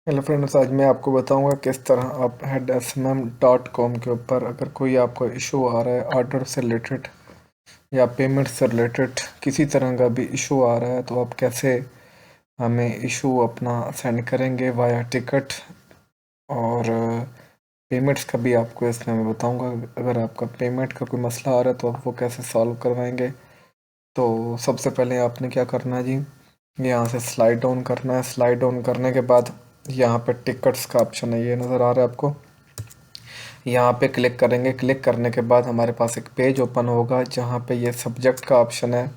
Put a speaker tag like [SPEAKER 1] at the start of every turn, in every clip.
[SPEAKER 1] Hello friends, आज मैं आपको बताऊंगा किस तरह आप headsmm.com के ऊपर अगर कोई आपको इशू आ रहा है ऑर्डर से रिलेटेड या पेमेंट से रिलेटेड किसी तरह का भी इशू आ रहा है तो आप कैसे हमें इशू अपना सेंड करेंगे वाया टिकट। और पेमेंट्स का भी आपको इसमें मैं बताऊंगा। अगर आपका पेमेंट का कोई मसला आ रहा है तो आप वो कैसे सॉल्व करवाएंगे। तो सबसे पहले आपने क्या करना है जी, यहाँ से स्लाइड डाउन करना है। स्लाइड डाउन करने के बाद यहाँ पे टिकट्स का ऑप्शन है, ये नज़र आ रहा है आपको। यहाँ पे क्लिक करेंगे। क्लिक करने के बाद हमारे पास एक पेज ओपन होगा जहाँ पे ये सब्जेक्ट का ऑप्शन है,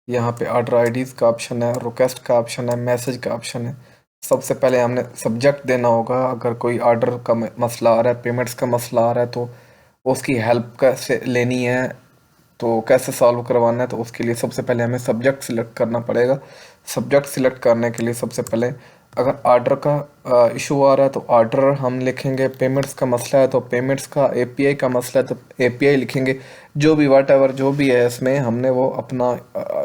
[SPEAKER 1] यहाँ पे ऑर्डर आईडीज़ का ऑप्शन है, रिक्वेस्ट का ऑप्शन है, मैसेज का ऑप्शन है। सबसे पहले हमने सब्जेक्ट देना होगा। अगर कोई ऑर्डर का मसला आ रहा है, पेमेंट्स का मसला आ रहा है तो उसकी हेल्प कैसे लेनी है, तो कैसे सॉल्व करवाना है, तो उसके लिए सबसे पहले हमें सब्जेक्ट सिलेक्ट करना पड़ेगा। सब्जेक्ट सिलेक्ट करने के लिए सबसे पहले अगर ऑर्डर का इशू आ रहा है तो ऑर्डर हम लिखेंगे। पेमेंट्स का मसला है तो पेमेंट्स का, एपीआई का मसला है तो एपीआई लिखेंगे। जो भी वाट एवर जो भी है इसमें हमने वो अपना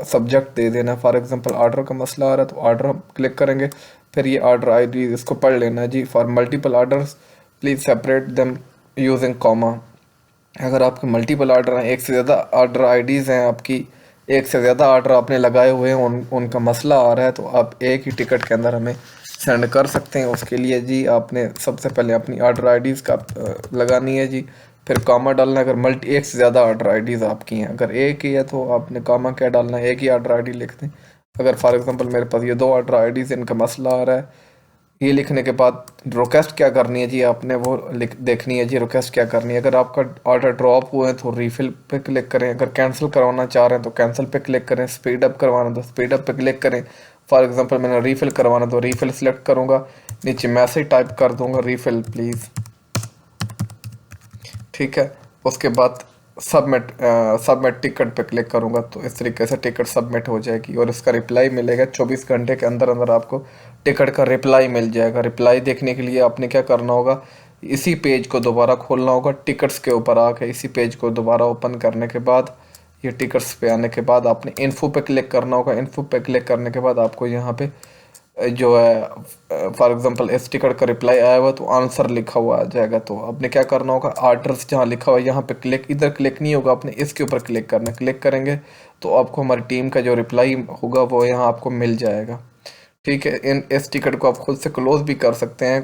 [SPEAKER 1] सब्जेक्ट दे देना। फॉर एग्जांपल ऑर्डर का मसला आ रहा है तो ऑर्डर हम क्लिक करेंगे। फिर ये ऑर्डर आईडी इसको पढ़ लेना जी। For multiple orders please separate them using comma. अगर आपके मल्टीपल ऑर्डर हैं, एक से ज़्यादा ऑर्डर आईडीज़ हैं आपकी, एक से ज़्यादा ऑर्डर आपने लगाए हुए हैं, उनका मसला आ रहा है तो आप एक ही टिकट के अंदर हमें सेंड कर सकते हैं। उसके लिए जी आपने सबसे पहले अपनी ऑर्डर आईडीज़ का लगानी है जी। फिर कॉमा डालना है। अगर मल्टी एक से ज़्यादा ऑर्डर आईडीज़ आपकी हैं, अगर एक ही है तो आपने कॉमा क्या डालना है, एक ही ऑर्डर आईडी लिख दें। अगर फॉर एग्जांपल मेरे पास ये दो ऑर्डर आईडीज़ इनका मसला आ रहा है, ये लिखने के बाद रिक्वेस्ट क्या करनी है जी, आपने वो लिख देखनी है जी रिक्वेस्ट क्या करनी है। अगर आपका ऑर्डर ड्रॉप हुआ है तो रिफ़िल पे क्लिक करें। अगर कैंसिल करवाना चाह रहे हैं तो कैंसिल पे क्लिक करें। स्पीड अप करवाना तो स्पीड अप पे क्लिक करें। फॉर एग्जांपल मैंने रीफ़िल करवाना तो रीफ़िल सेलेक्ट करूँगा, नीचे मैसेज टाइप कर दूँगा रीफ़िल प्लीज़, ठीक है। उसके बाद सबमिट सबमिट टिकट पे क्लिक करूँगा तो इस तरीके से टिकट सबमिट हो जाएगी और इसका रिप्लाई मिलेगा 24 घंटे के अंदर अंदर आपको टिकट का रिप्लाई मिल जाएगा। रिप्लाई देखने के लिए आपने क्या करना होगा, इसी पेज को दोबारा खोलना होगा। टिकट्स के ऊपर आके इसी पेज को दोबारा ओपन करने के बाद ये टिकट्स पे आने के बाद आपने इन्फो पे क्लिक करना होगा। इन्फो पे क्लिक करने के बाद आपको यहाँ पे जो है फॉर एग्जांपल इस टिकट का रिप्लाई आया हुआ तो आंसर लिखा हुआ आ जाएगा। तो आपने क्या करना होगा, ऑर्डर्स जहाँ लिखा हुआ है यहाँ पे क्लिक, इधर क्लिक नहीं होगा, आपने इसके ऊपर क्लिक करना है। क्लिक करेंगे तो आपको हमारी टीम का जो रिप्लाई होगा वो यहाँ आपको मिल जाएगा, ठीक है। इन इस टिकट को आप खुद से क्लोज भी कर सकते हैं।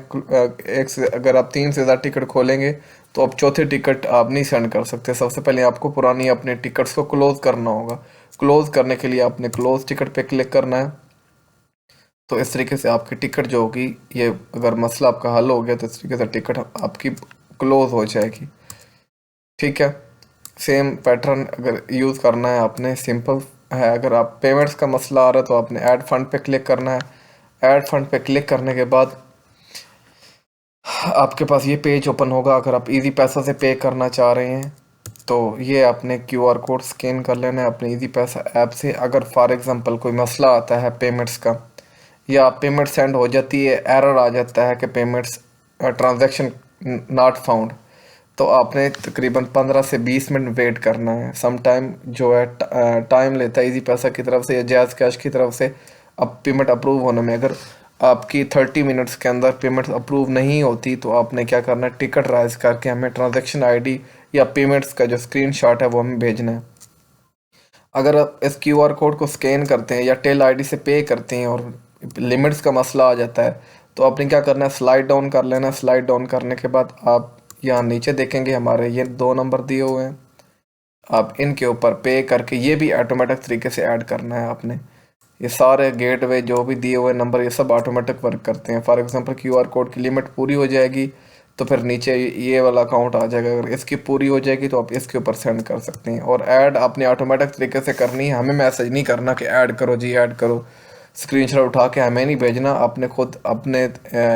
[SPEAKER 1] एक से अगर आप 3 से ज़्यादा टिकट खोलेंगे तो आप चौथे टिकट आप नहीं सेंड कर सकते। सबसे पहले आपको पुरानी अपने टिकट्स को क्लोज करना होगा। क्लोज करने के लिए आपने क्लोज टिकट पे क्लिक करना है। तो इस तरीके से आपकी टिकट जो होगी, ये अगर मसला आपका हल हो गया तो इस तरीके से टिकट आपकी क्लोज हो जाएगी, ठीक है। सेम पैटर्न अगर यूज़ करना है आपने, सिंपल है। अगर आप पेमेंट्स का मसला आ रहा है तो आपने ऐड फंड पे क्लिक करना है। ऐड फंड पे क्लिक करने के बाद आपके पास ये पेज ओपन होगा। अगर आप इजी पैसा से पे करना चाह रहे हैं तो ये आपने क्यूआर कोड स्कैन कर लेना है अपने इजी पैसा ऐप से। अगर फॉर एग्जांपल कोई मसला आता है पेमेंट्स का, या पेमेंट सेंड हो जाती है, एरर आ जाता है कि पेमेंट्स ट्रांजैक्शन नॉट फाउंड, तो आपने तकरीबन 15 से 20 मिनट वेट करना है। सम टाइम जो है टाइम लेता है इजी पैसा की तरफ से या जैज़ कैश की तरफ से अब पेमेंट अप्रूव होने में। अगर आपकी 30 मिनट्स के अंदर पेमेंट अप्रूव नहीं होती तो आपने क्या करना है, टिकट राइज करके हमें ट्रांजैक्शन आईडी या पेमेंट्स का जो स्क्रीनशॉट है वो हमें भेजना है। अगर आप इस क्यूआर कोड को स्कैन करते हैं या टेल आईडी से पे करते हैं और लिमिट्स का मसला आ जाता है तो आपने क्या करना है, स्लाइड डाउन कर लेना है। स्लाइड डाउन करने के बाद आप यहाँ नीचे देखेंगे हमारे ये 2 नंबर दिए हुए हैं, आप इनके ऊपर पे करके ये भी ऑटोमेटिक तरीके से ऐड करना है आपने। ये सारे गेटवे जो भी दिए हुए नंबर ये सब ऑटोमेटिक वर्क करते हैं। फॉर एग्जांपल क्यूआर कोड की लिमिट पूरी हो जाएगी तो फिर नीचे ये वाला अकाउंट आ जाएगा। अगर इसकी पूरी हो जाएगी तो आप इसके ऊपर सेंड कर सकते हैं। और ऐड आपने ऑटोमेटिक तरीके से करनी है, हमें मैसेज नहीं करना कि ऐड करो जी ऐड करो। स्क्रीनशॉट उठा के हमें नहीं भेजना, आपने खुद अपने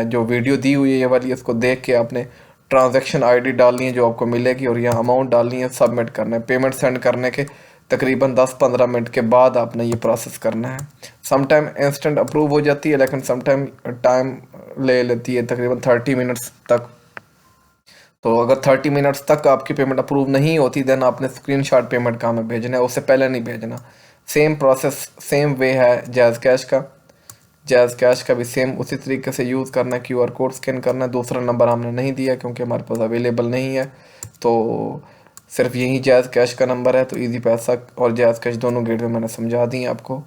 [SPEAKER 1] जो वीडियो दी हुई है ये वाली, इसको देख के आपने ट्रांजैक्शन आईडी डालनी है जो आपको मिलेगी और यहाँ अमाउंट डालनी है, सबमिट करना है। पेमेंट सेंड करने के तकरीबन 10-15 मिनट के बाद आपने ये प्रोसेस करना है। समटाइम इंस्टेंट अप्रूव हो जाती है लेकिन समटाइम टाइम ले लेती है तकरीबन 30 मिनट्स तक। तो अगर 30 मिनट्स तक आपकी पेमेंट अप्रूव नहीं होती देन आपने स्क्रीनशॉट पेमेंट का हमें भेजना है, उससे पहले नहीं भेजना। सेम प्रोसेस सेम वे है जैज़ कैश का। जैज़ कैश का भी सेम उसी तरीके से यूज़ करना है, QR कोड स्कैन करना है। दूसरा नंबर हमने नहीं दिया क्योंकि हमारे पास अवेलेबल नहीं है, तो सिर्फ यही जैज़ कैश का नंबर है। तो इजी पैसा और जैज़ कैश दोनों गेटवे मैंने समझा दी हैं आपको।